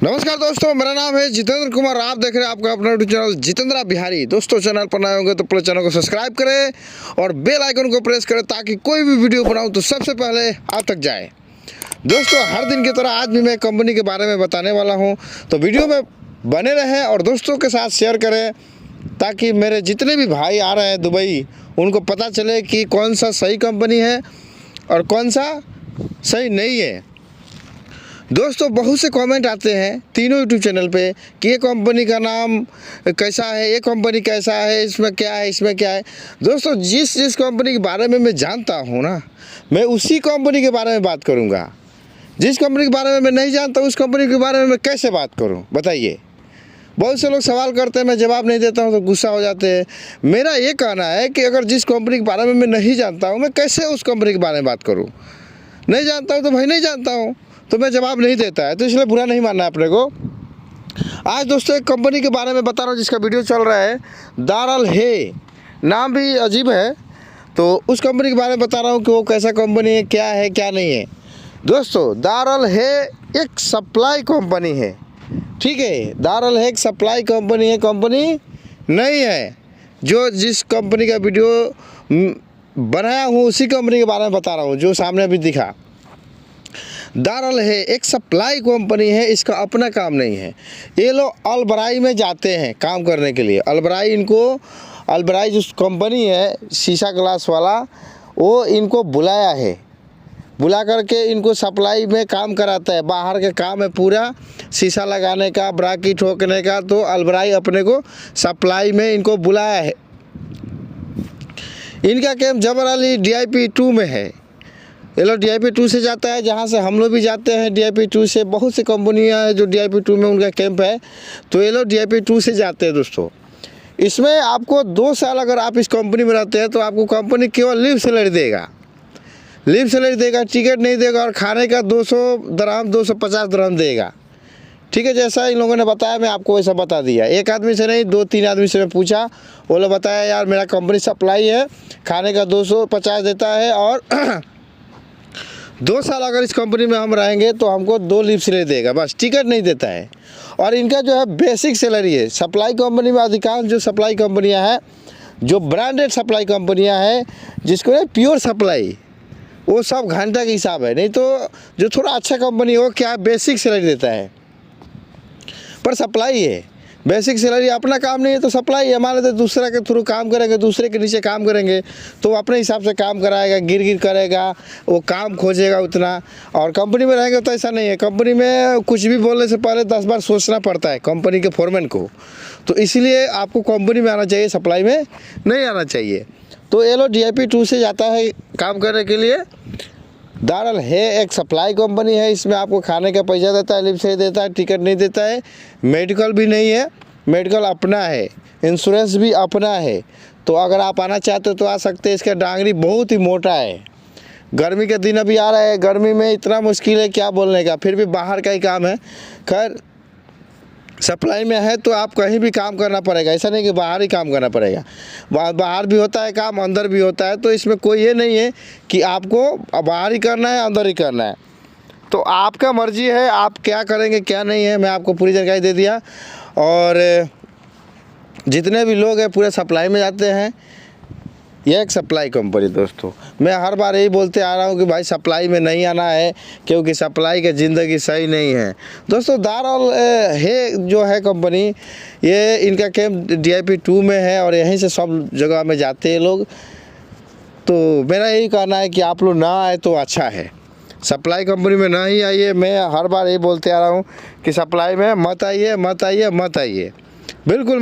नमस्कार दोस्तों, मेरा नाम है जितेंद्र कुमार। आप देख रहे हैं आपका अपना यूट्यूब चैनल जितेंद्रा बिहारी। दोस्तों, चैनल पर नए होंगे तो प्लीज चैनल को सब्सक्राइब करें और बेल आइकन को प्रेस करें ताकि कोई भी वीडियो बनाऊं तो सबसे पहले आप तक जाए। दोस्तों, हर दिन की तरह आज भी मैं कंपनी के बारे में बताने वाला हूं, तो वीडियो में बने रहें और दोस्तों के साथ शेयर करें ताकि मेरे जितने भी भाई आ रहे हैं दुबई उनको पता चले कि कौन सा सही कंपनी है और कौन सा सही नहीं है। दोस्तों, बहुत से कमेंट आते हैं तीनों यूट्यूब चैनल पे कि ये कंपनी का नाम कैसा है, ये कंपनी कैसा है, इसमें क्या है, इसमें क्या है। दोस्तों, जिस कंपनी के बारे में मैं जानता हूँ ना, मैं उसी कंपनी के बारे में बात करूँगा। जिस कंपनी के बारे में मैं नहीं जानता उस कंपनी के बारे में मैं कैसे बात करूँ, बताइए। बहुत से लोग सवाल करते हैं, मैं जवाब नहीं देता हूँ तो गुस्सा हो जाते हैं। मेरा ये कहना है कि अगर जिस कंपनी के बारे में मैं नहीं जानता हूँ, मैं कैसे उस कंपनी के बारे में बात करूँ। नहीं जानता हूँ तो भाई नहीं जानता हूँ, तो मैं जवाब नहीं देता है, तो इसलिए बुरा नहीं मानना है अपने को। आज दोस्तों एक कंपनी के बारे में बता रहा हूँ जिसका वीडियो चल रहा है, दारल है। नाम भी अजीब है, तो उस कंपनी के बारे में बता रहा हूँ कि वो कैसा कंपनी है, क्या नहीं है। दोस्तों, दारल है एक सप्लाई कंपनी है, ठीक है। दारल है एक सप्लाई कंपनी है, कंपनी नहीं है। जो जिस कंपनी का वीडियो बनाया हूँ उसी कंपनी के बारे में बता रहा हूँ, जो सामने अभी दिखा। दारल है एक सप्लाई कंपनी है, इसका अपना काम नहीं है। ये लोग अलबराई में जाते हैं काम करने के लिए। अलबराई जो कंपनी है शीशा ग्लास वाला, वो इनको बुलाया है, बुला करके इनको सप्लाई में काम कराता है। बाहर का काम है पूरा, शीशा लगाने का, ब्राकी ठोकने का, तो अलबराई अपने को सप्लाई में इनको बुलाया है। इनका कैंप जबर अली DIP 2 में है। ये लोग DIP 2 से जाता है, जहाँ से हम लोग भी जाते हैं। DIP 2 से बहुत सी कंपनियाँ हैं जो DIP 2 में उनका कैंप है, तो ये लोग DIP 2 से जाते हैं। दोस्तों, इसमें आपको 2 साल अगर आप इस कंपनी में रहते हैं तो आपको कंपनी केवल लीव सैलरी देगा, टिकट नहीं देगा, और खाने का 200 दरहम 250 दरहम देगा, ठीक है। जैसा इन लोगों ने बताया मैं आपको वैसा बता दिया। एक आदमी से नहीं, 2-3 आदमी से मैं पूछा, वो लोग बताया यार मेरा कंपनी सप्लाई है, खाने का 250 देता है, और 2 साल अगर इस कंपनी में हम रहेंगे तो हमको 2 लीव सैलरी देगा, बस टिकट नहीं देता है। और इनका जो है बेसिक सैलरी है। सप्लाई कंपनी में अधिकांश जो सप्लाई कंपनियां हैं, जो ब्रांडेड सप्लाई कंपनियां हैं, जिसको है प्योर सप्लाई, वो सब घंटा के हिसाब है। नहीं तो जो थोड़ा अच्छा कंपनी हो, क्या बेसिक सैलरी देता है, पर सप्लाई है। बेसिक सैलरी अपना काम नहीं है तो सप्लाई है। मान लेते दूसरा के थ्रू काम करेंगे, दूसरे के नीचे काम करेंगे, तो वो अपने हिसाब से काम कराएगा, गिर करेगा, वो काम खोजेगा उतना। और कंपनी में रहेंगे तो ऐसा नहीं है। कंपनी में कुछ भी बोलने से पहले 10 बार सोचना पड़ता है कंपनी के फोरमैन को, तो इसलिए आपको कंपनी में आना चाहिए, सप्लाई में नहीं आना चाहिए। तो ये लोग DIP 2 से जाता है काम करने के लिए। दारल है एक सप्लाई कंपनी है, इसमें आपको खाने का पैसा देता है, लीव से देता है, टिकट नहीं देता है, मेडिकल भी नहीं है, मेडिकल अपना है, इंश्योरेंस भी अपना है। तो अगर आप आना चाहते हो तो आ सकते हैं। इसका डांगरी बहुत ही मोटा है। गर्मी के दिन अभी आ रहा है, गर्मी में इतना मुश्किल है क्या बोलने का, फिर भी बाहर का ही काम है। खैर, सप्लाई में है तो आप कहीं भी काम करना पड़ेगा, ऐसा नहीं कि बाहर ही काम करना पड़ेगा। बाहर भी होता है काम, अंदर भी होता है, तो इसमें कोई ये नहीं है कि आपको बाहर ही करना है अंदर ही करना है। तो आपका मर्जी है, आप क्या करेंगे क्या नहीं है, मैं आपको पूरी जानकारी दे दिया। और जितने भी लोग हैं पूरे सप्लाई में जाते हैं। यह एक सप्लाई कंपनी। दोस्तों, मैं हर बार यही बोलते आ रहा हूँ कि भाई सप्लाई में नहीं आना है, क्योंकि सप्लाई की ज़िंदगी सही नहीं है। दोस्तों, दारल है जो है कंपनी, ये इनका कैंप DIP 2 में है और यहीं से सब जगह में जाते हैं लोग। तो मेरा यही कहना है कि आप लोग ना आए तो अच्छा है, सप्लाई कंपनी में ना ही आइए। मैं हर बार यही बोलते आ रहा हूँ कि सप्लाई में मत आइए, बिल्कुल।